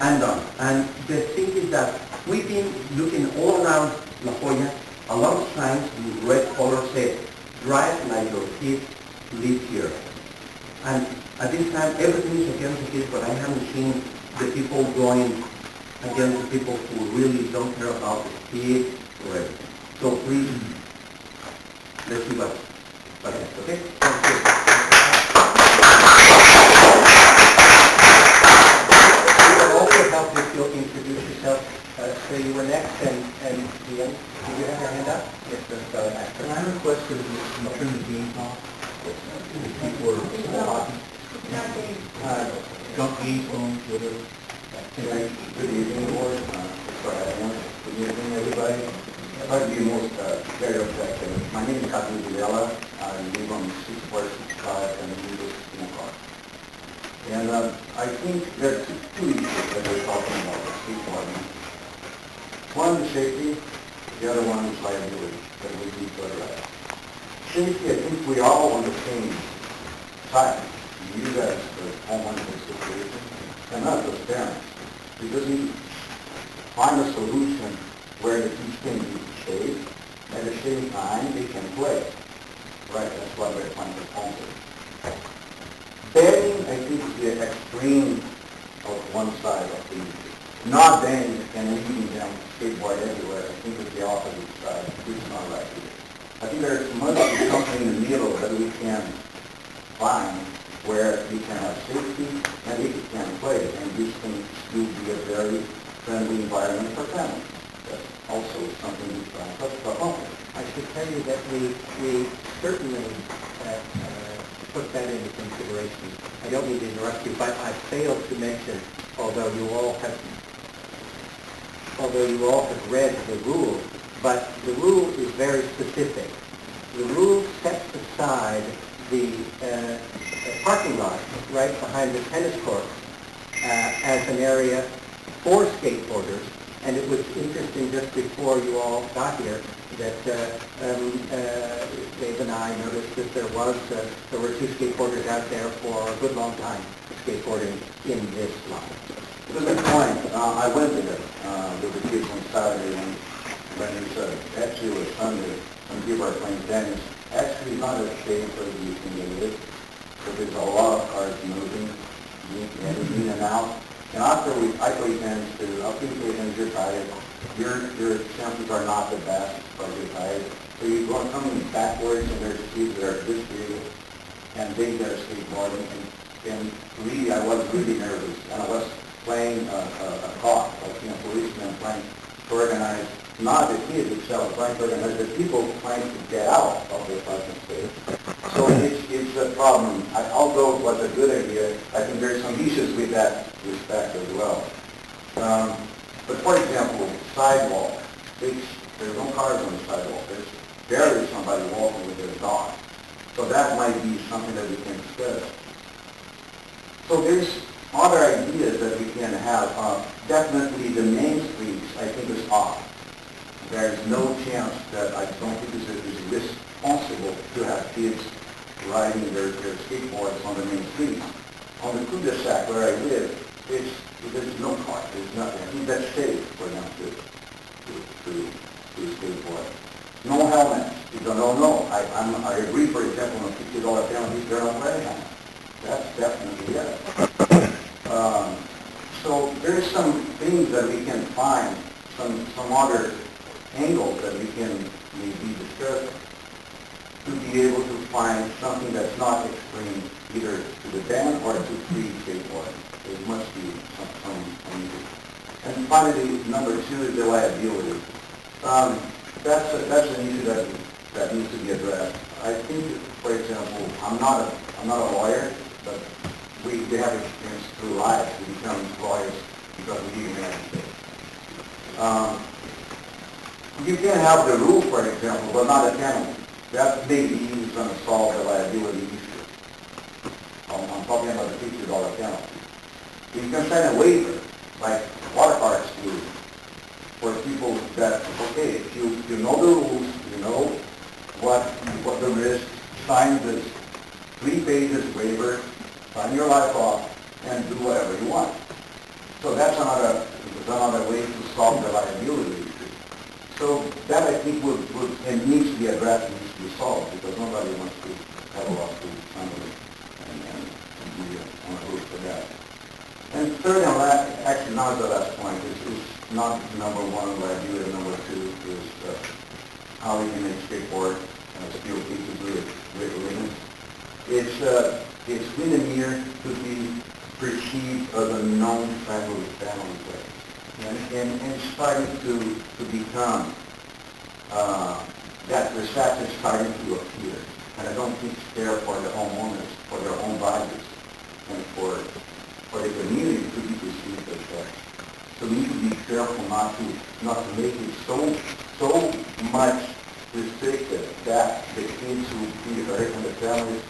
and done. And the thing is that we've been looking all around La Jolla. A lot of signs with red color say, drive like your kids live here. And at this time, everything is against the kids, but I haven't seen the people going against the people who really don't care about the kids or everything. So please, let's see what happens, okay? Thank you. It will also help if you'll introduce yourself. So you were next, and Ian, did you have your hand up? Yes, that's Can I request that you turn the game off? People are talking. Junk game phones, whatever. Good evening, board. Good evening, everybody. I'd like to be most very objective. My name is Captain Videla. I live on 6465 and I live in a car. And I think there are two issues that we're talking about with skateboarding. One is safety, the other one is liability that we need to address. Safety, I think we all on the same side. You guys, the homeowners association, and not just parents. Because we find a solution where the kids can be safe, at the same time they can play. Right, that's what we're trying to sponsor. Banning, I think, is the extreme of one side of the issue. Not banning and leaving them skateboard everywhere. I think it's the opposite side. It's not right either. I think there's much something in the middle that we can find where we can have safety and we can play, and this can still be a very friendly environment for families. That's also something we try to accomplish. I should tell you that we certainly put that into consideration. I don't mean to interrupt you, but I failed to mention, although you all have read the rule, but the rule is very specific. The rule sets aside the parking lot right behind the tennis court as an area for skateboarders. And it was interesting just before you all got here that Dave and I noticed that there were two skateboarders out there for a good long time skateboarding in this lot. It was a good point. I went there with the kids on Saturday and when it was actually it was Sunday when people are playing tennis. Actually not as safe as you think it is. Because there's a lot of cars moving in and out. And after I play tennis too, after you play tennis, you're tired. Your chances are not the best because you're tired. So you're coming backwards and there's kids that are this big and they get skateboarding. And really, I was really nervous. And I was playing a cop, like, policemen trying to organize, not the kids itself, trying to organize the people trying to get out of their parking space. So it's a problem. Although it was a good idea, I think there's some issues with that respect as well. But for example, sidewalk. There's no cars on the sidewalk. There's barely somebody walking with their dog. So that might be something that we can discuss. So there's other ideas that we can have. Definitely the main streets, I think, is off. There's no chance that I don't think it's responsible to have kids riding their skateboards on the main streets. On the cul-de-sac where I live, there's no car, there's nothing. I think that's safe for them to skateboard. No helmets. You don't know. I agree, for example, on a $50 penalty, they're not wearing helmets. That's definitely it. So there's some things that we can find, some other angles that we can maybe discuss to be able to find something that's not extreme, either to the ban or to free skateboarding. There must be some issue. And finally, number two is the liability. That's an issue that needs to be addressed. I think, for example, I'm not a lawyer, but we have experience through life. We become lawyers because we live in the United States. You can have the rule, for example, but not a penalty. That maybe is going to solve the liability issue. I'm talking about the $50 penalty. You can sign a waiver, like water parks do, for people that, okay, if you know the rules, you know what the risk, sign this 3 pages waiver, sign your life off, and do whatever you want. So that's another way to solve the liability issue. So that I think it needs to be addressed, needs to be solved, because nobody wants to have a lawsuit somebody and be on the hook for that. And third and last, actually not the last point, is not number one liability. Number two is how we can make skateboard still feasibly with limits. It's Windemere to be perceived as a known family place, and starting to become that the fact is starting to appear. And I don't think it's fair for the homeowners, for their own bodies, and for the community to be perceived as that. So we need to be careful not to make it so much restricted that the kids who be hurt and the families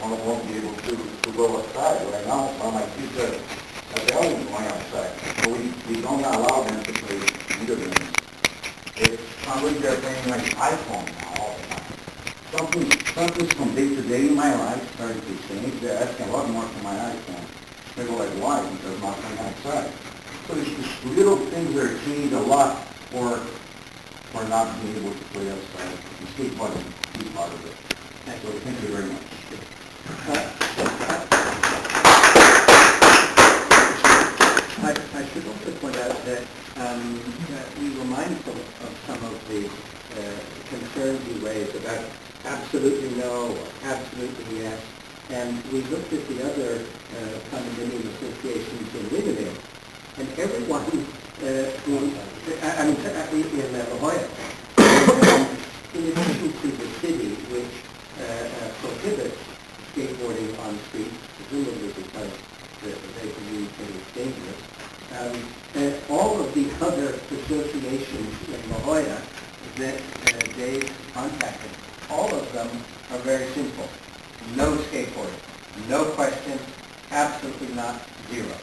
won't be able to go outside. Right now, some of my kids are going outside, but we don't allow them to play video games. It's somebody they're playing like iPhone now all the time. Something's from day to day in my life started to change. They're asking a lot more from my iPhone. They go like, why? Because I'm not playing outside. So it's just little things that are changed a lot for not being able to play outside. The skateboarding is part of it. So thank you very much. I should also point out that we were mindful of some of the concerns you raised about absolutely no or absolutely yes, and we looked at the other condominium associations in Windemere, and everyone in La Jolla, in addition to the city, which prohibits skateboarding on streets, presumably because they believe that it's dangerous. All of the other associations in La Jolla that Dave contacted, all of them are very simple. No skateboarding, no question, absolutely not, zero.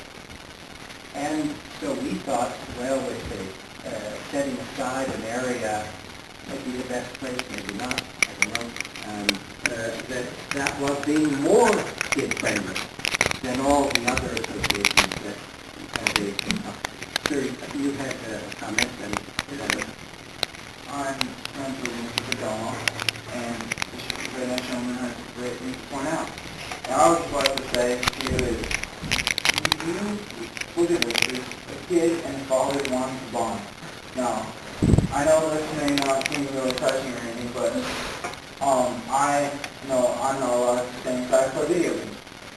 And so we thought, well, with setting aside an area, maybe the best place, maybe not, I don't know, that was being more kid-friendly than all the other associations that they came up. Sir, you had a comment, and I'm friends with Mr. Vidal, and the gentleman has great things to point out. And I would just like to say to you is, you look at this, there's a kid and a father wanting to bond. Now, I know this may not seem really touching or anything, but I know a lot of things. I play video games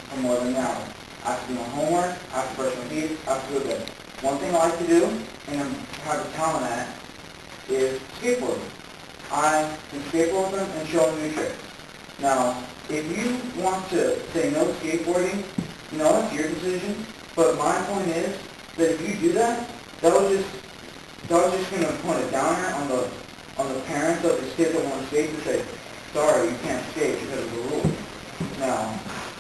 for more than an hour. I have to do my homework, I have to brush my teeth, I have to do it. One thing I like to do, and have a talent at, is skateboarding. I can skateboard them and show them new tricks. Now, if you want to say no skateboarding, that's your decision. But my point is that if you do that, that was just going to put a downer on the parents of the kids that want to skate and say, sorry, you can't skate because of the rules.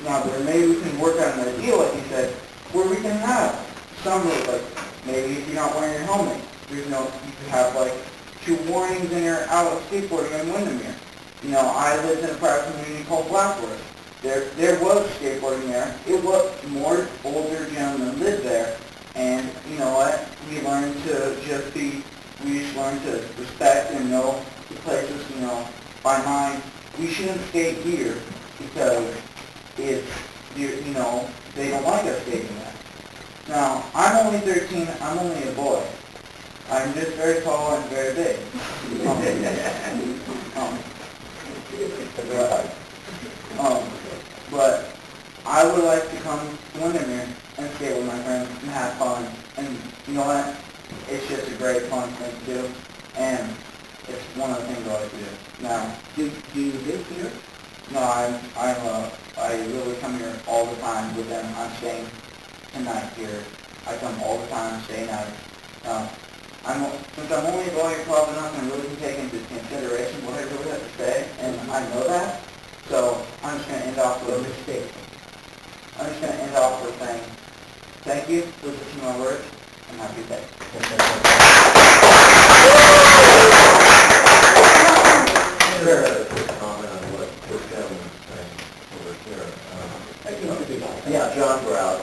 Now there maybe we can work out an idea, like you said, where we can have some rules, like maybe if you're not wearing your helmet, you could have like 2 warnings and you're out of skateboarding in Windemere. I lived in a private community called Blackwood. There was skateboarding there. It was more older gentlemen lived there, and you know what? We just learned to respect and know the places, by mind. We shouldn't skate here because they don't like us skating there. Now, I'm only 13, I'm only a boy. I'm just very tall and very big. But I would like to come to Windemere and skate with my friends and have fun. And you know what? It's just a great fun thing to do. And it's one of the things I like to do. Now, do you live here? no, I really come here all the time with them. I'm staying tonight here. I come all the time, stay night. Since I'm only a lawyer, probably not going to really take into consideration what I really have to say, and I know that. So I'm just going to end off with saying thank you for listening to my words, and have a good day. Comment on what this gentleman's saying over here. Yeah, John Brown.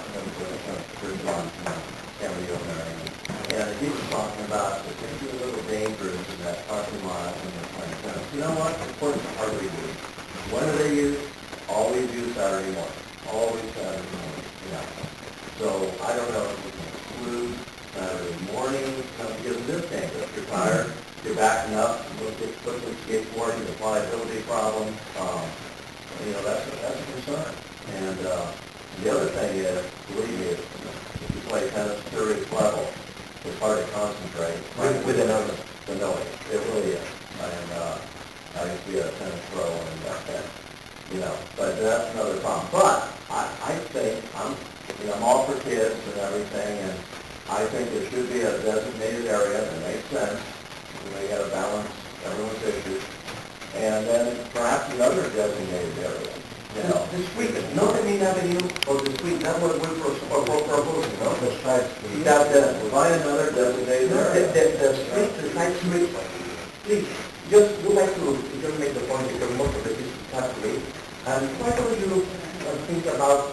Yeah. he was talking about it can be a little dangerous in that parking lot when they're playing tennis. You know what? Of course, it's hardly used. When do they use? Always use Saturday morning. Always Saturday morning. Yeah. So I don't know if we can exclude Saturday morning, because it is dangerous. You're tired, you're backing up, look at skateboarding, the liability problem. You know, that's a concern. And the other thing is, believe me, if you play tennis at serious level, it's hard to concentrate with the noise. It really is. And I can see a tennis pro and that, you know, but that's another problem. But I think I'm all for kids and everything, and I think there should be a designated area that makes sense. You know, you got to balance everyone's issues. And then perhaps another designated area. You know, the street, not the main avenue or the street, not what we're proposing, no? The side street. You have to find another designated area. The street, the side street, please, would like to just make the point because most of it is Catholic. And why don't you think about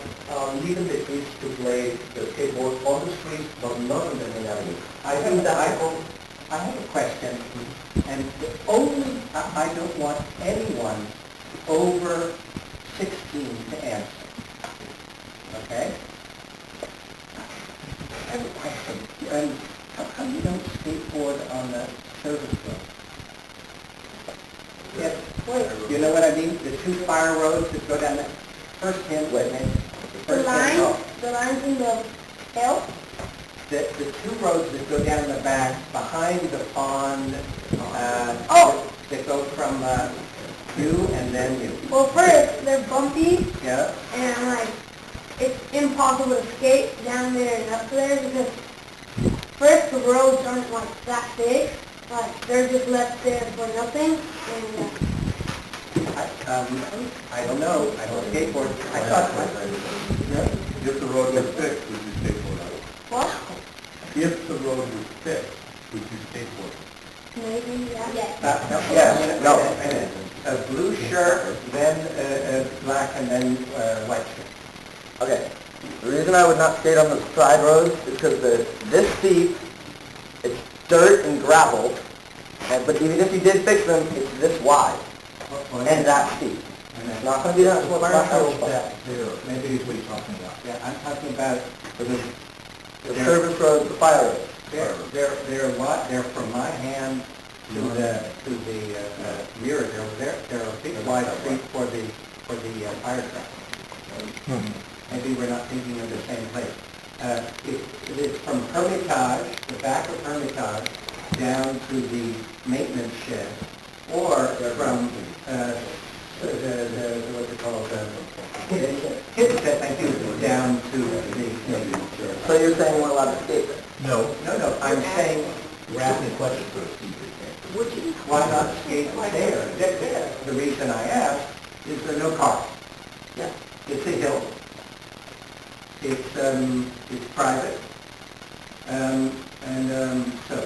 leaving the kids to play the skateboard on the street, but not on the main avenue? I have a question, and I don't want anyone over 16 to answer. Okay? I have a question. And how come you don't skateboard on the service road? Yes, you know what I mean? The two fire roads that go down the first hand way. The lines in the hill? The two roads that go down the back behind the pond, that go from you and then you. Well, first, they're bumpy, Yeah. and like, it's impossible to skate down there and up there because first, the roads aren't like that big. Like, they're just left there for nothing, and I don't know. I don't skateboard. I thought, If the road was fixed, would you skateboard on it? what? If the road was fixed, would you skateboard? Maybe, yeah. yes, no. A blue shirt, then black, and then white shirt. Okay. The reason I would not skate on the side roads is because this steep, it's dirt and gravel, but even if you did fix them, it's this wide and that steep. It's not going to be that slow. Maybe is what you're talking about. Yeah, I'm talking about The service roads, the fire roads. They're from my hand to the rear. They're a big wide street for the fire truck. Maybe we're not thinking of the same place. It's from Hermitage, the back of Hermitage, down to the maintenance shed, or from what's it called? Hidden shed, thank you, down to the. So you're saying we're allowed to skate there? No, I'm saying, We're asking a question for a why not skate there? The reason I ask is there are no cars. Yeah. It's a hill. It's private. So,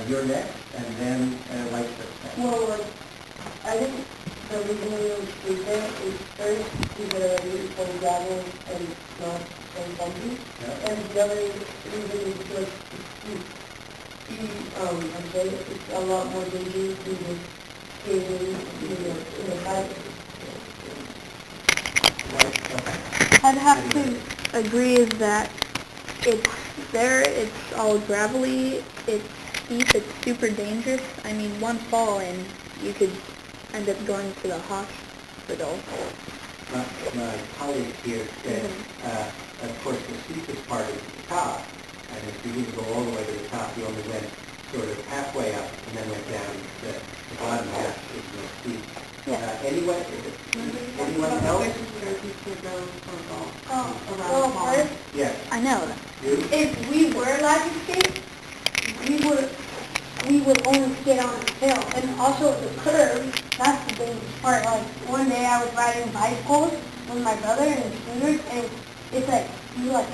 you're next, and then White Shirt. Well, like, I think the reason we don't skate there is first, because it's so gravel and it's not so bumpy. Yeah. And the other reason is because it's a lot more dangerous than just skating in the bike. I'd have to agree is that it's all gravelly, it's steep, it's super dangerous. I mean, one fall and you could end up going to the hospital. My colleague here said, of course, the steepest part is the top, and if you didn't go all the way to the top, you only went sort of halfway up and then went down. The bottom half is the steep. Anyone else? First, Yes. I know. You? If we were allowed to skate, we would only skate on the hill. And also the curve, that's the dangerous part. Like, one day I was riding bicycles with my brother and scooters, and it's like, you like